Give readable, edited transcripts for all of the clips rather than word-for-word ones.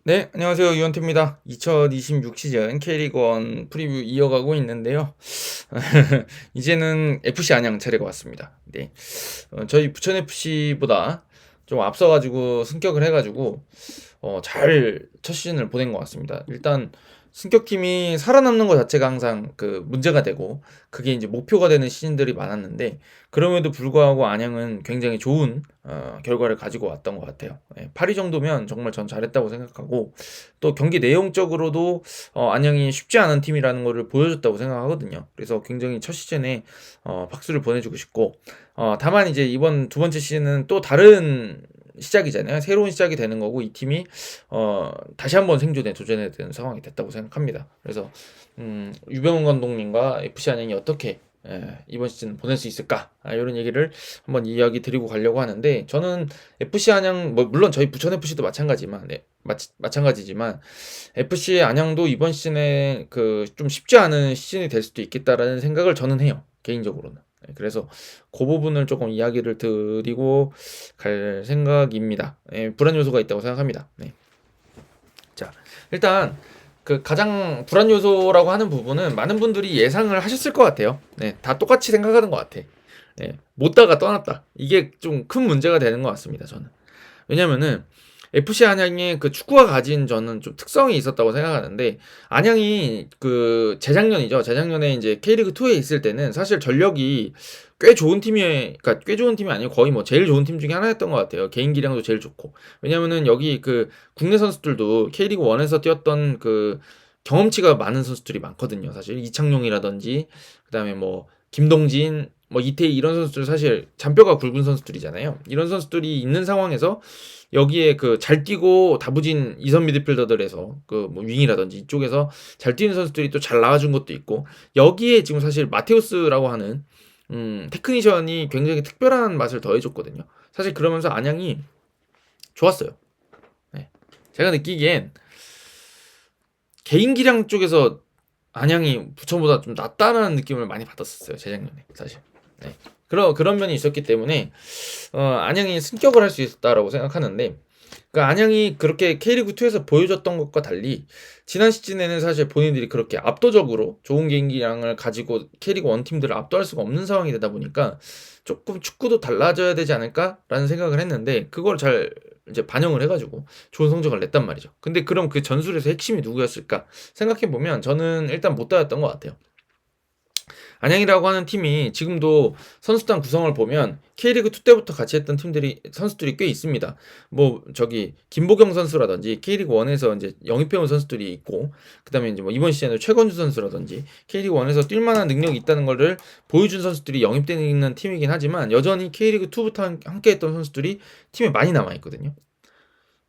네, 안녕하세요. 유현태입니다. 2026 시즌 K리그1 프리뷰 이어가고 있는데요. 이제는 FC 안양 차례가 왔습니다. 네. 저희 부천 FC보다 좀 앞서가지고 승격을 해가지고 잘 첫 시즌을 보낸 것 같습니다. 일단 승격팀이 살아남는 것 자체가 항상 그 문제가 되고 그게 이제 목표가 되는 시즌들이 많았는데 그럼에도 불구하고 안양은 굉장히 좋은 결과를 가지고 왔던 것 같아요. 8위 정도면 정말 전 잘했다고 생각하고 또 경기 내용적으로도 안양이 쉽지 않은 팀이라는 것을 보여줬다고 생각하거든요. 그래서 굉장히 첫 시즌에 박수를 보내주고 싶고 다만 이제 이번 두 번째 시즌은 또 다른 시작이잖아요. 새로운 시작이 되는 거고 이 팀이 다시 한번 생존에 도전해야 되는 상황이 됐다고 생각합니다. 그래서 유병훈 감독님과 FC 안양이 어떻게 이번 시즌 보낼 수 있을까? 이런 얘기를 한번 이야기 드리고 가려고 하는데 저는 FC 안양 뭐 물론 저희 부천 FC도 마찬가지지만 마찬가지지만 FC 안양도 이번 시즌에 그 좀 쉽지 않은 시즌이 될 수도 있겠다라는 생각을 저는 해요. 개인적으로는. 그래서 그 부분을 조금 이야기를 드리고 갈 생각입니다. 불안 요소가 있다고 생각합니다. 네. 자, 일단 그 가장 불안 요소라고 하는 부분은 많은 분들이 예상을 하셨을 것 같아요. 네, 다 똑같이 생각하는 것 같아. 네, 못다가 떠났다. 이게 좀 큰 문제가 되는 것 같습니다. 저는. 왜냐면은 FC 안양의 그 축구가 가진 저는 좀 특성이 있었다고 생각하는데 안양이 그 재작년이죠. 재작년에 이제 K리그 2에 있을 때는 사실 전력이 꽤 좋은 팀이 그러니까 꽤 좋은 팀이 아니고 거의 뭐 제일 좋은 팀 중에 하나였던 것 같아요. 개인 기량도 제일 좋고. 왜냐면은 여기 그 국내 선수들도 K리그 1에서 뛰었던 그 경험치가 많은 선수들이 많거든요. 사실 이창용이라든지 그다음에 뭐 김동진 뭐 이태희 이런 선수들 사실 잔뼈가 굵은 선수들이잖아요. 이런 선수들이 있는 상황에서 여기에 그 잘 뛰고 다부진 이선 미드필더들에서 그 뭐 윙이라든지 이쪽에서 잘 뛰는 선수들이 또 잘 나와준 것도 있고 여기에 지금 사실 마테우스라고 하는 테크니션이 굉장히 특별한 맛을 더해줬거든요. 사실 그러면서 안양이 좋았어요. 네. 제가 느끼기엔 개인 기량 쪽에서 안양이 부천보다 좀 낫다는 느낌을 많이 받았었어요. 재작년에 사실. 네. 그런 면이 있었기 때문에 안양이 승격을 할 수 있었다라고 생각하는데 그러니까 안양이 그렇게 K리그2에서 보여줬던 것과 달리 지난 시즌에는 사실 본인들이 그렇게 압도적으로 좋은 경기량을 가지고 K리그1 팀들을 압도할 수가 없는 상황이 되다 보니까 조금 축구도 달라져야 되지 않을까라는 생각을 했는데 그걸 잘 이제 반영을 해가지고 좋은 성적을 냈단 말이죠. 근데 그럼 그 전술에서 핵심이 누구였을까 생각해보면 저는 일단 못다였던 것 같아요. 안양이라고 하는 팀이 지금도 선수단 구성을 보면 K리그2 때부터 같이 했던 선수들이 꽤 있습니다. 뭐 저기 김보경 선수라든지 K리그1에서 이제 영입해온 선수들이 있고 그다음에 이제 뭐 이번 시즌에 최건주 선수라든지 K리그1에서 뛸 만한 능력이 있다는 것을 보여준 선수들이 영입되어 있는 팀이긴 하지만 여전히 K리그2부터 함께 했던 선수들이 팀에 많이 남아 있거든요.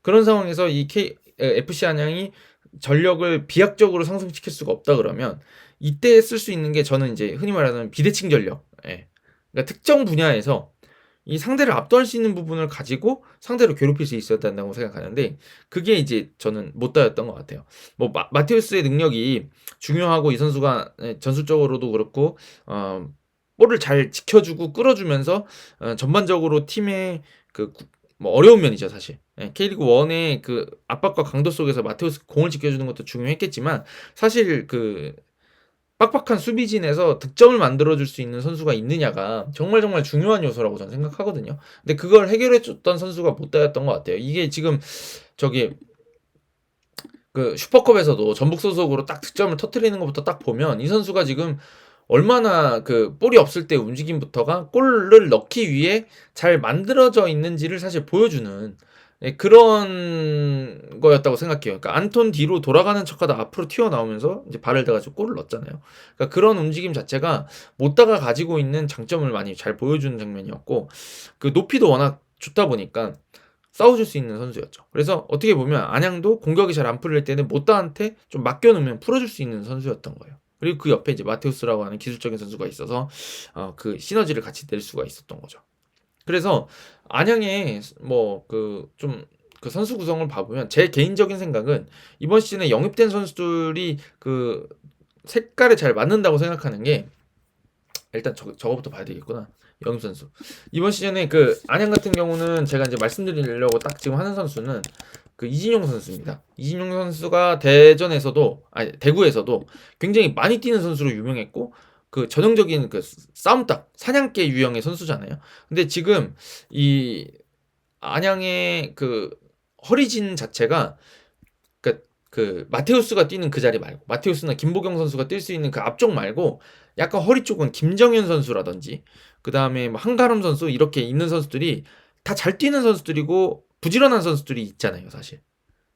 그런 상황에서 FC 안양이 전력을 비약적으로 상승시킬 수가 없다 그러면 이때 쓸 수 있는 게 저는 이제 흔히 말하는 비대칭 전력. 그러니까 특정 분야에서 이 상대를 압도할 수 있는 부분을 가지고 상대를 괴롭힐 수 있어야 된다고 생각하는데 그게 이제 저는 못다였던 것 같아요. 뭐 마테우스의 능력이 중요하고 이 선수가 전술적으로도 그렇고 볼을 잘 지켜주고 끌어주면서 전반적으로 팀의 그 뭐 어려운 면이죠 사실. K리그 1의 그 압박과 강도 속에서 마테우스 공을 지켜주는 것도 중요했겠지만 사실 그 빡빡한 수비진에서 득점을 만들어줄 수 있는 선수가 있느냐가 정말 정말 중요한 요소라고 저는 생각하거든요. 근데 그걸 해결해줬던 선수가 못다였던 것 같아요. 이게 지금 저기 그 슈퍼컵에서도 전북 소속으로 딱 득점을 터트리는 것부터 딱 보면 이 선수가 지금 얼마나 그 볼이 없을 때 움직임부터가 골을 넣기 위해 잘 만들어져 있는지를 사실 보여주는 그런 거였다고 생각해요. 그러니까 안톤 뒤로 돌아가는 척하다 앞으로 튀어나오면서 이제 발을 대가지고 골을 넣었잖아요. 그러니까 그런 움직임 자체가 못다가 가지고 있는 장점을 많이 잘 보여주는 장면이었고 그 높이도 워낙 좋다 보니까 싸워줄 수 있는 선수였죠. 그래서 어떻게 보면 안양도 공격이 잘 안 풀릴 때는 못다한테 좀 맡겨놓으면 풀어줄 수 있는 선수였던 거예요. 그리고 그 옆에 이제 마테우스라고 하는 기술적인 선수가 있어서 그 시너지를 같이 낼 수가 있었던 거죠. 그래서 안양의 뭐 그 좀 그 선수 구성을 봐보면 제 개인적인 생각은 이번 시즌에 영입된 선수들이 그 색깔에 잘 맞는다고 생각하는 게 일단 저거부터 봐야 되겠구나. 영입 선수. 이번 시즌에 그 안양 같은 경우는 제가 이제 말씀드리려고 딱 지금 하는 선수는 그 이진용 선수입니다. 이진용 선수가 대전에서도 아니 대구에서도 굉장히 많이 뛰는 선수로 유명했고 그 전형적인 그 싸움닭 사냥개 유형의 선수잖아요. 근데 지금 이 안양의 그 허리진 자체가 그 마테우스가 뛰는 그 자리 말고 마테우스나 김보경 선수가 뛸 수 있는 그 앞쪽 말고 약간 허리 쪽은 김정현 선수라든지 그 다음에 뭐 한가람 선수 이렇게 있는 선수들이 다 잘 뛰는 선수들이고 부지런한 선수들이 있잖아요 사실.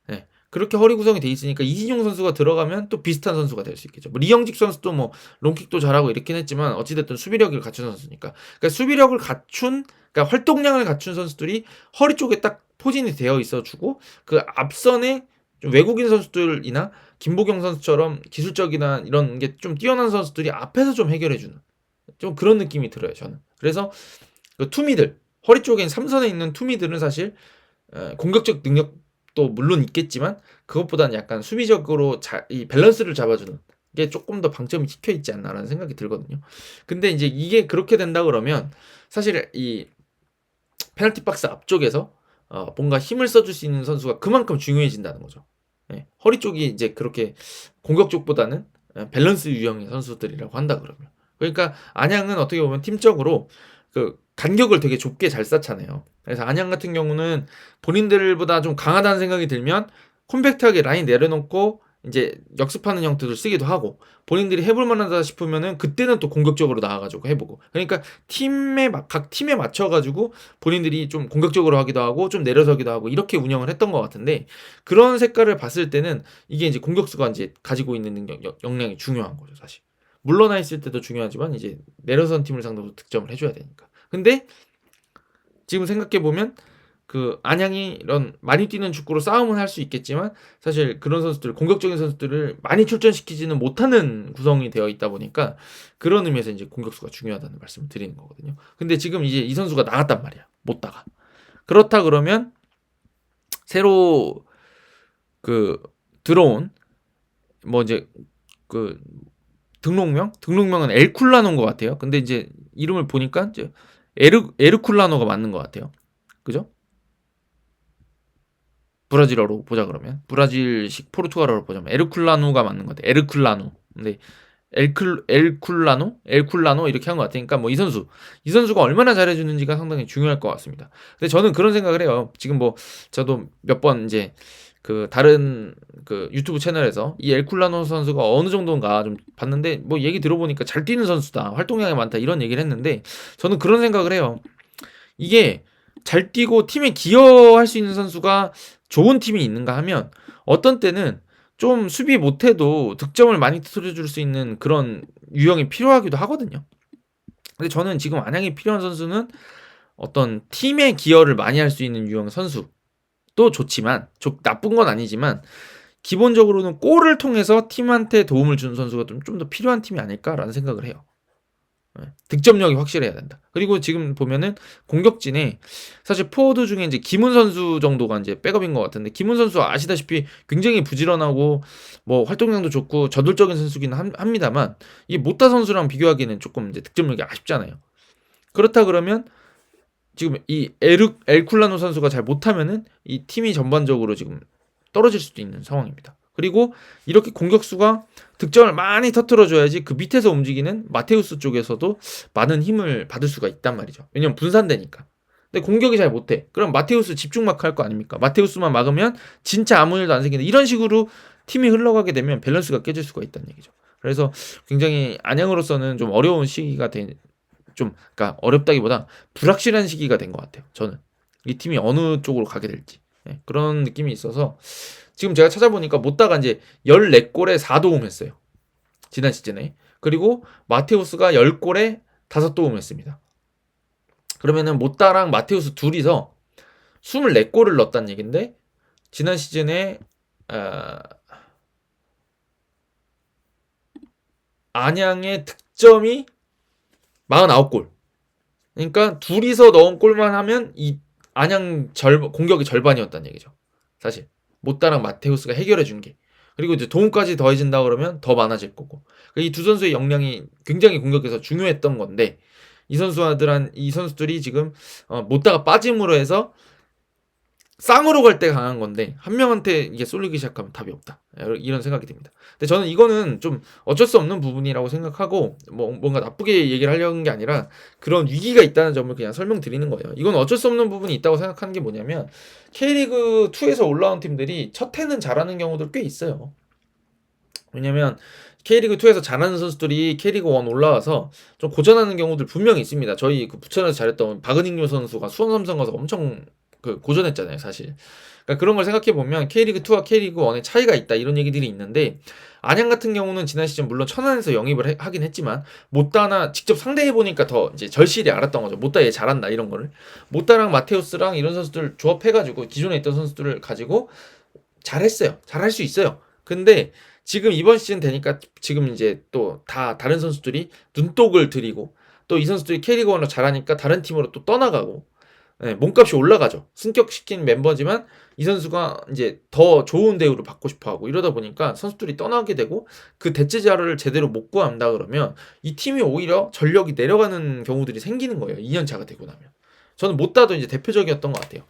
네. 그렇게 허리 구성이 돼 있으니까 이진용 선수가 들어가면 또 비슷한 선수가 될 수 있겠죠. 뭐 리영직 선수도 뭐 롱킥도 잘하고 이렇긴 했지만 어찌됐든 수비력을 갖춘 선수니까. 그러니까 수비력을 갖춘 그러니까 활동량을 갖춘 선수들이 허리 쪽에 딱 포진이 되어 있어주고 그 앞선에 좀 외국인 선수들이나 김보경 선수처럼 기술적이나 이런 게 좀 뛰어난 선수들이 앞에서 좀 해결해주는 좀 그런 느낌이 들어요 저는. 그래서 그 투미들 허리 쪽에 3선에 있는 투미들은 사실 공격적 능력도 물론 있겠지만 그것보다는 약간 수비적으로 이 밸런스를 잡아주는 게 조금 더 방점이 찍혀 있지 않나라는 생각이 들거든요. 근데 이제 이게 그렇게 된다 그러면 사실 이 페널티 박스 앞쪽에서 뭔가 힘을 써줄 수 있는 선수가 그만큼 중요해진다는 거죠. 예, 허리 쪽이 이제 그렇게 공격 쪽보다는 밸런스 유형의 선수들이라고 한다 그러면. 그러니까 안양은 어떻게 보면 팀적으로 그 간격을 되게 좁게 잘 쌓잖아요. 그래서 안양 같은 경우는 본인들보다 좀 강하다는 생각이 들면 콤팩트하게 라인 내려놓고 이제 역습하는 형태를 쓰기도 하고 본인들이 해볼 만하다 싶으면은 그때는 또 공격적으로 나와가지고 해보고 그러니까 각 팀에 맞춰가지고 본인들이 좀 공격적으로 하기도 하고 좀 내려서기도 하고 이렇게 운영을 했던 것 같은데 그런 색깔을 봤을 때는 이게 이제 공격수가 이제 가지고 있는 능력 역량이 중요한 거죠 사실. 물러나 있을 때도 중요하지만 이제 내려선 팀을 상대로 득점을 해줘야 되니까. 근데 지금 생각해보면 그 안양이 이런 많이 뛰는 축구로 싸움은 할 수 있겠지만 사실 그런 선수들 공격적인 선수들을 많이 출전시키지는 못하는 구성이 되어 있다 보니까 그런 의미에서 이제 공격수가 중요하다는 말씀을 드리는 거거든요. 근데 지금 이제 이 선수가 나갔단 말이야. 못 나가. 그렇다 그러면 새로 그 들어온 뭐 이제 그 등록명은 엘쿨라노인 것 같아요. 근데 이제 이름을 보니까 이제 에르쿨라노가 맞는 것 같아요. 그죠? 브라질어로 보자 그러면 브라질식 포르투갈어로 보자면 에르쿨라노가 맞는 것 같아요. 에르쿨라노. 근데 엘쿨라노 이렇게 한 것 같으니까 뭐 이 선수가 얼마나 잘해주는지가 상당히 중요할 것 같습니다. 근데 저는 그런 생각을 해요. 지금 뭐 저도 몇 번 이제 그 다른 그 유튜브 채널에서 이 엘쿨라노 선수가 어느 정도인가 좀 봤는데 뭐 얘기 들어보니까 잘 뛰는 선수다, 활동량이 많다 이런 얘기를 했는데 저는 그런 생각을 해요. 이게 잘 뛰고 팀에 기여할 수 있는 선수가 좋은 팀이 있는가 하면 어떤 때는 좀 수비 못해도 득점을 많이 터뜨려줄 수 있는 그런 유형이 필요하기도 하거든요. 근데 저는 지금 안양에 필요한 선수는 어떤 팀에 기여를 많이 할 수 있는 유형 선수도 좋지만 나쁜 건 아니지만 기본적으로는 골을 통해서 팀한테 도움을 주는 선수가 좀 더 필요한 팀이 아닐까라는 생각을 해요. 득점력이 확실해야 된다. 그리고 지금 보면은 공격진에 사실 포워드 중에 이제 김훈 선수 정도가 이제 백업인 것 같은데 김훈 선수 아시다시피 굉장히 부지런하고 뭐 활동량도 좋고 저돌적인 선수긴 합니다만 이 모타 선수랑 비교하기에는 조금 이제 득점력이 아쉽잖아요. 그렇다 그러면 지금 이 엘쿨라노 선수가 잘 못하면은 이 팀이 전반적으로 지금 떨어질 수도 있는 상황입니다. 그리고 이렇게 공격수가 득점을 많이 터뜨려줘야지 그 밑에서 움직이는 마테우스 쪽에서도 많은 힘을 받을 수가 있단 말이죠. 왜냐면 분산되니까. 근데 공격이 잘 못해. 그럼 마테우스 집중 마크 할 거 아닙니까? 마테우스만 막으면 진짜 아무 일도 안 생긴다. 이런 식으로 팀이 흘러가게 되면 밸런스가 깨질 수가 있다는 얘기죠. 그래서 굉장히 안양으로서는 좀 어려운 시기가 그러니까 어렵다기보다 불확실한 시기가 된 것 같아요. 저는 이 팀이 어느 쪽으로 가게 될지 그런 느낌이 있어서 지금 제가 찾아보니까 못다가 이제 14골에 4도움 했어요. 지난 시즌에. 그리고 마테우스가 10골에 5도움 했습니다. 그러면은 못다랑 마테우스 둘이서 24골을 넣었다는 얘기인데 지난 시즌에 안양의 득점이 49골. 그러니까 둘이서 넣은 골만 하면 이 안양 공격이 절반이었다는 얘기죠. 사실 못다랑 마테우스가 해결해 준 게. 그리고 이제 도움까지 더해진다 그러면 더 많아질 거고. 이 두 선수의 역량이 굉장히 공격에서 중요했던 건데 이 선수들이 지금 못다가 빠짐으로 해서 쌍으로 갈 때 강한 건데 한 명한테 이게 쏠리기 시작하면 답이 없다. 이런 생각이 듭니다. 근데 저는 이거는 좀 어쩔 수 없는 부분이라고 생각하고 뭔가 나쁘게 얘기를 하려는 게 아니라 그런 위기가 있다는 점을 그냥 설명드리는 거예요. 이건 어쩔 수 없는 부분이 있다고 생각하는 게 뭐냐면 K리그 2에서 올라온 팀들이 첫 해는 잘하는 경우들 꽤 있어요. 왜냐면 K리그 2에서 잘하는 선수들이 K리그 1 올라와서 좀 고전하는 경우들 분명히 있습니다. 저희 그 부천에서 잘했던 박은익료 선수가 수원 삼성 가서 엄청 그 고전했잖아요, 사실. 그러니까 그런 걸 생각해 보면 K리그 2와 K리그 1의 차이가 있다 이런 얘기들이 있는데 안양 같은 경우는 지난 시즌 물론 천안에서 영입을 하긴 했지만 못다나 직접 상대해 보니까 더 이제 절실히 알았던 거죠. 못다 얘 잘한다 이런 거를. 못다랑 마테우스랑 이런 선수들 조합해가지고 기존에 있던 선수들을 가지고 잘했어요. 잘할 수 있어요. 근데 지금 이번 시즌 되니까 지금 이제 또 다 다른 선수들이 눈독을 들이고 또 이 선수들이 K리그 1로 잘하니까 다른 팀으로 또 떠나가고 네, 몸값이 올라가죠. 승격시킨 멤버지만 이 선수가 이제 더 좋은 대우를 받고 싶어하고 이러다 보니까 선수들이 떠나게 되고 그 대체 자료를 제대로 못 구한다 그러면 이 팀이 오히려 전력이 내려가는 경우들이 생기는 거예요. 2년 차가 되고 나면. 저는 못다도 이제 대표적이었던 것 같아요.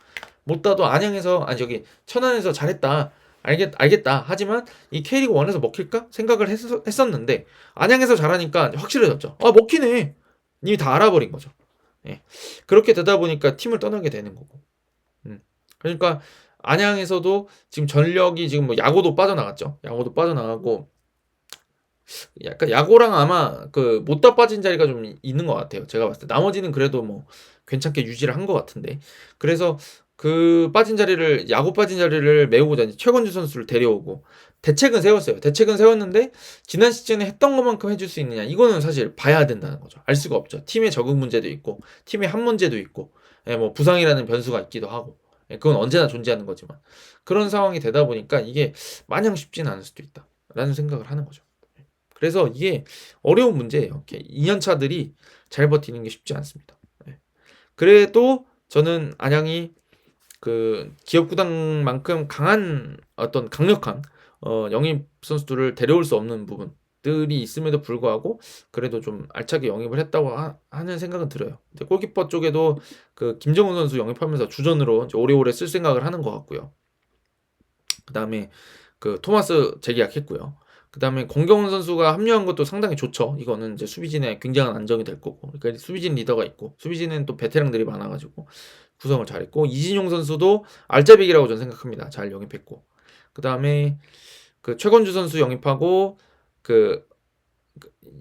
못다도 안양에서 아니 저기 천안에서 잘했다. 알겠다. 하지만 이 K리그 1에서 먹힐까 생각을 했었는데 안양에서 잘하니까 확실해졌죠. 아 먹히네. 이미 다 알아버린 거죠. 예. 그렇게 되다 보니까 팀을 떠나게 되는 거고. 그러니까 안양에서도 지금 전력이 지금 뭐 야고도 빠져나갔죠. 야고도 빠져나가고 약간 야고랑 아마 그 못다 빠진 자리가 좀 있는 것 같아요. 제가 봤을 때 나머지는 그래도 뭐 괜찮게 유지를 한 것 같은데 그래서 그 빠진 자리를 야구 빠진 자리를 메우고자 이제 최건주 선수를 데려오고 대책은 세웠어요. 대책은 세웠는데 지난 시즌에 했던 것만큼 해줄 수 있느냐 이거는 사실 봐야 된다는 거죠. 알 수가 없죠. 팀의 적응 문제도 있고 팀의 한 문제도 있고 예, 뭐 부상이라는 변수가 있기도 하고 예, 그건 언제나 존재하는 거지만 그런 상황이 되다 보니까 이게 마냥 쉽지는 않을 수도 있다라는 생각을 하는 거죠. 그래서 이게 어려운 문제예요. 2년차들이 잘 버티는 게 쉽지 않습니다. 예. 그래도 저는 안양이 그 기업 구단만큼 강한 어떤 강력한 영입 선수들을 데려올 수 없는 부분들이 있음에도 불구하고 그래도 좀 알차게 영입을 했다고 하는 생각은 들어요. 골키퍼 쪽에도 그 김정훈 선수 영입하면서 주전으로 이제 오래오래 쓸 생각을 하는 것 같고요. 그 다음에 그 토마스 재계약했고요. 그 다음에 공경훈 선수가 합류한 것도 상당히 좋죠. 이거는 이제 수비진에 굉장한 안정이 될 거고. 그러니까 수비진 리더가 있고, 수비진은 또 베테랑들이 많아가지고 구성을 잘했고, 이진용 선수도 알짜배기라고 저는 생각합니다. 잘 영입했고. 그 다음에 그 최건주 선수 영입하고,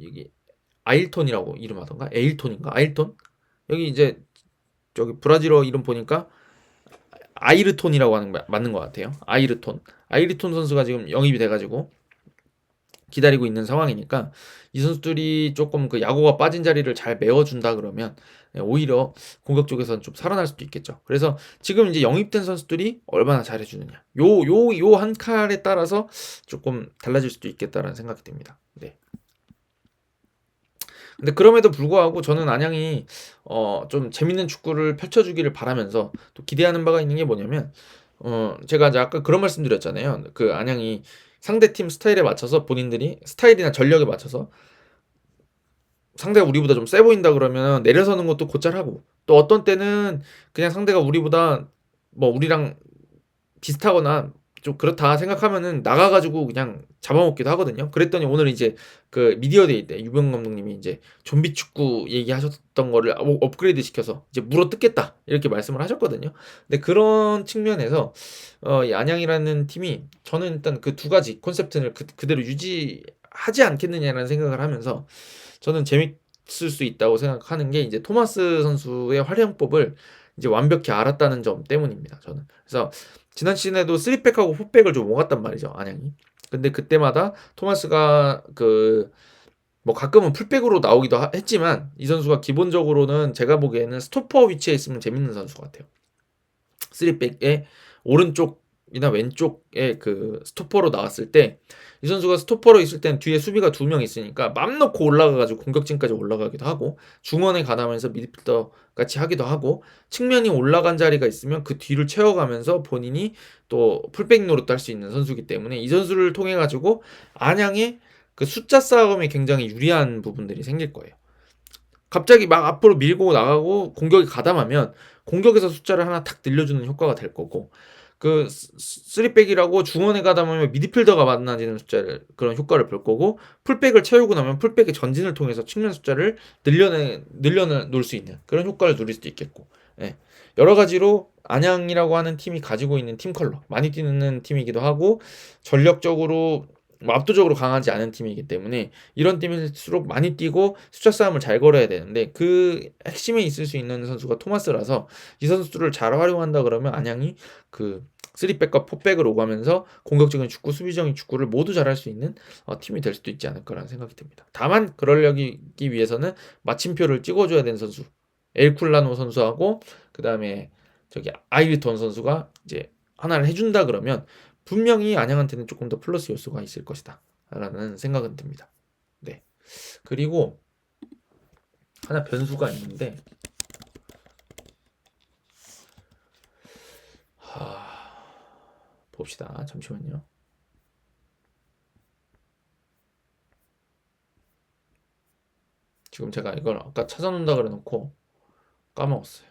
여기 아일톤이라고 이름하던가? 에일톤인가? 아일톤? 여기 이제 저기 브라질어 이름 보니까 아이르톤이라고 하는 거 맞는 것 같아요. 아이르톤 선수가 지금 영입이 돼가지고 기다리고 있는 상황이니까 이 선수들이 조금 그 야구가 빠진 자리를 잘 메워준다 그러면 오히려 공격 쪽에서는 좀 살아날 수도 있겠죠. 그래서 지금 이제 영입된 선수들이 얼마나 잘해주느냐 요 한 칼에 따라서 조금 달라질 수도 있겠다라는 생각이 듭니다. 네. 근데 그럼에도 불구하고 저는 안양이 좀 재밌는 축구를 펼쳐주기를 바라면서 또 기대하는 바가 있는 게 뭐냐면 제가 이제 아까 그런 말씀 드렸잖아요. 그 안양이 상대팀 스타일에 맞춰서 본인들이 스타일이나 전력에 맞춰서 상대가 우리보다 좀 세 보인다 그러면 내려서는 것도 곧잘 하고 또 어떤 때는 그냥 상대가 우리보다 뭐 우리랑 비슷하거나 좀 그렇다 생각하면은 나가가지고 그냥 잡아먹기도 하거든요. 그랬더니 오늘 이제 그 미디어데이 때 유병 감독님이 이제 좀비 축구 얘기하셨던 거를 업그레이드 시켜서 이제 물어 뜯겠다 이렇게 말씀을 하셨거든요. 근데 그런 측면에서 이 안양이라는 팀이 저는 일단 그 두 가지 콘셉트를 그대로 유지하지 않겠느냐라는 생각을 하면서 저는 재밌을 수 있다고 생각하는 게 이제 토마스 선수의 활용법을 이제 완벽히 알았다는 점 때문입니다. 저는 그래서 지난 시즌에도 3백하고 4백을 좀 모았단 말이죠, 안양이. 근데 그때마다 토마스가 뭐 가끔은 풀백으로 나오기도 했지만 이 선수가 기본적으로는 제가 보기에는 스토퍼 위치에 있으면 재밌는 선수 같아요. 3백에 오른쪽이나 왼쪽에 그 스토퍼로 나왔을 때 이 선수가 스토퍼로 있을 때는 뒤에 수비가 2명 있으니까 맘 놓고 올라가가지고 공격진까지 올라가기도 하고 중원에 가담해서 미드필더 같이 하기도 하고 측면이 올라간 자리가 있으면 그 뒤를 채워가면서 본인이 또 풀백 노릇도 할 수 있는 선수이기 때문에 이 선수를 통해 가지고 안양의 그 숫자 싸움에 굉장히 유리한 부분들이 생길 거예요. 갑자기 막 앞으로 밀고 나가고 공격이 가담하면 공격에서 숫자를 하나 탁 늘려주는 효과가 될 거고, 그 3백이라고 중원에 가다 보면 미드필더가 만나지는 숫자를 그런 효과를 볼 거고, 풀백을 채우고 나면 풀백의 전진을 통해서 측면 숫자를 늘려놓을 수 있는 그런 효과를 누릴 수도 있겠고, 예. 여러 가지로 안양이라고 하는 팀이 가지고 있는 팀 컬러, 많이 뛰는 팀이기도 하고 전력적으로 뭐 압도적으로 강하지 않은 팀이기 때문에 이런 팀일수록 많이 뛰고 숫자 싸움을 잘 걸어야 되는데, 그 핵심에 있을 수 있는 선수가 토마스라서 이 선수를 잘 활용한다 그러면 안양이 그 3백과 4백을 오가면서 공격적인 축구, 수비적인 축구를 모두 잘할 수 있는 팀이 될 수도 있지 않을까라는 생각이 듭니다. 다만 그러려기 위해서는 마침표를 찍어줘야 되는 선수, 엘쿨라노 선수하고 그 다음에 저기 아이르톤 선수가 이제 하나를 해준다 그러면 분명히 안양한테는 조금 더 플러스 요소가 있을 것이다 라는 생각은 듭니다. 네. 그리고 하나 변수가 있는데, 봅시다. 잠시만요. 지금 제가 이걸 아까 찾아놓는다 그래 놓고 까먹었어요.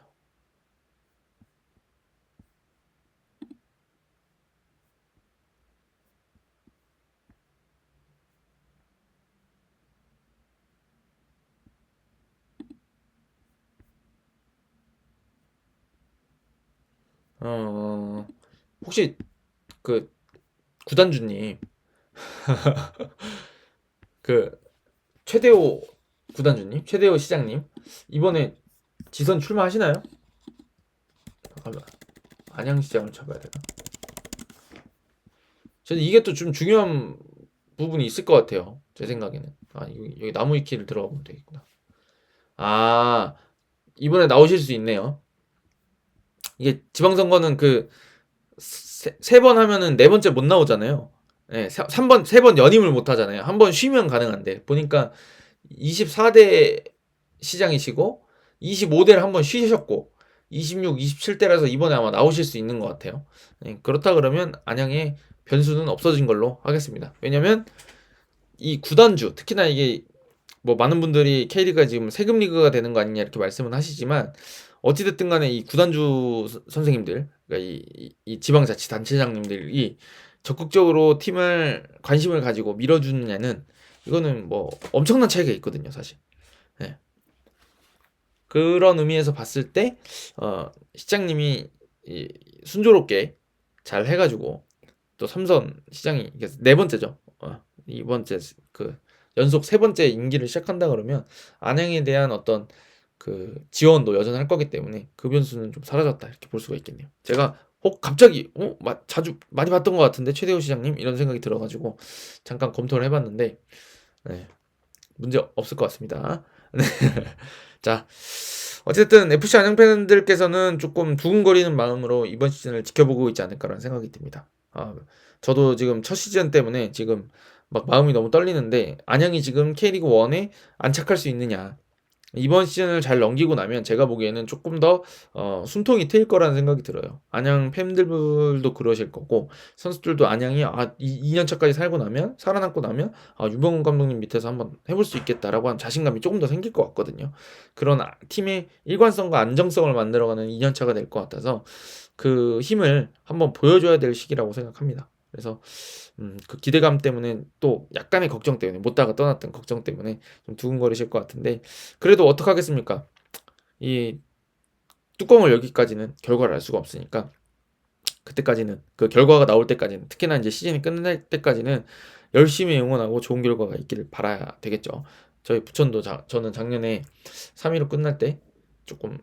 혹시 그 구단주님, 그 최대호 구단주님, 최대호 시장님 이번에 지선 출마하시나요? 잠깐만, 안양시장을 잡아야 되나? 저는 이게 또 좀 중요한 부분이 있을 것 같아요. 제 생각에는. 여기 나무 위키를 들어가 보면 되겠구나. 이번에 나오실 수 있네요. 이게 지방선거는 그 세 번 하면은 네 번째 못 나오잖아요. 네, 3번 연임을 못 하잖아요. 한 번 쉬면 가능한데 보니까 24대 시장이시고 25대를 한 번 쉬셨고 26, 27대라서 이번에 아마 나오실 수 있는 것 같아요. 네, 그렇다 그러면 안양의 변수는 없어진 걸로 하겠습니다. 왜냐면 이 구단주, 특히나 이게 뭐 많은 분들이 K리그가 지금 세금 리그가 되는 거 아니냐 이렇게 말씀은 하시지만, 어찌됐든 간에 이 구단주 선생님들, 그러니까 이 지방자치단체장님들이 적극적으로 팀을 관심을 가지고 밀어주느냐는, 이거는 뭐 엄청난 차이가 있거든요, 사실. 네. 그런 의미에서 봤을 때 시장님이 순조롭게 잘 해가지고 또 삼선 시장이 네 번째죠. 이번째 그 연속 세 번째 임기를 시작한다 그러면 안양에 대한 어떤 그 지원도 여전할 거기 때문에 그 변수는 좀 사라졌다 이렇게 볼 수가 있겠네요. 제가 갑자기 자주 많이 봤던 것 같은데 최대호 시장님 이런 생각이 들어가지고 잠깐 검토를 해봤는데, 네, 문제 없을 것 같습니다. 네. 자, 어쨌든 FC 안양 팬들께서는 조금 두근거리는 마음으로 이번 시즌을 지켜보고 있지 않을까라는 생각이 듭니다. 저도 지금 첫 시즌 때문에 지금 막 마음이 너무 떨리는데, 안양이 지금 K리그 1에 안착할 수 있느냐, 이번 시즌을 잘 넘기고 나면 제가 보기에는 조금 더 숨통이 트일 거라는 생각이 들어요. 안양 팬들도 그러실 거고 선수들도 안양이 2년차까지 살아남고 나면 유병훈 감독님 밑에서 한번 해볼 수 있겠다라고 하는 자신감이 조금 더 생길 것 같거든요. 그런 팀의 일관성과 안정성을 만들어가는 2년차가 될 것 같아서 그 힘을 한번 보여줘야 될 시기라고 생각합니다. 그래서 그 기대감 때문에, 또 약간의 걱정 때문에, 못다가 떠났던 걱정 때문에 좀 두근거리실 것 같은데, 그래도 어떡하겠습니까? 이 뚜껑을 열기까지는 결과를 알 수가 없으니까, 그때까지는, 그 결과가 나올 때까지는, 특히나 이제 시즌이 끝날 때까지는 열심히 응원하고 좋은 결과가 있기를 바라야 되겠죠. 저희 부천도 저는 작년에 3위로 끝날 때 조금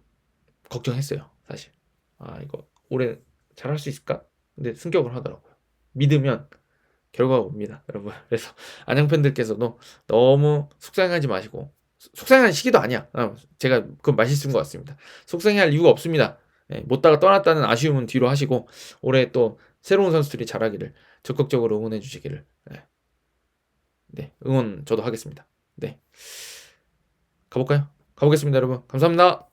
걱정했어요, 사실. 이거 올해 잘할 수 있을까? 근데 승격을 하더라고요. 믿으면 결과가 옵니다, 여러분. 그래서 안양 팬들께서도 너무 속상하지 마시고, 속상한 시기도 아니야. 제가 그건 말실수인 것 같습니다. 속상해할 이유가 없습니다. 못다가 떠났다는 아쉬움은 뒤로 하시고 올해 또 새로운 선수들이 잘하기를 적극적으로 응원해 주시기를 응원 저도 하겠습니다. 네, 가볼까요? 가보겠습니다, 여러분. 감사합니다.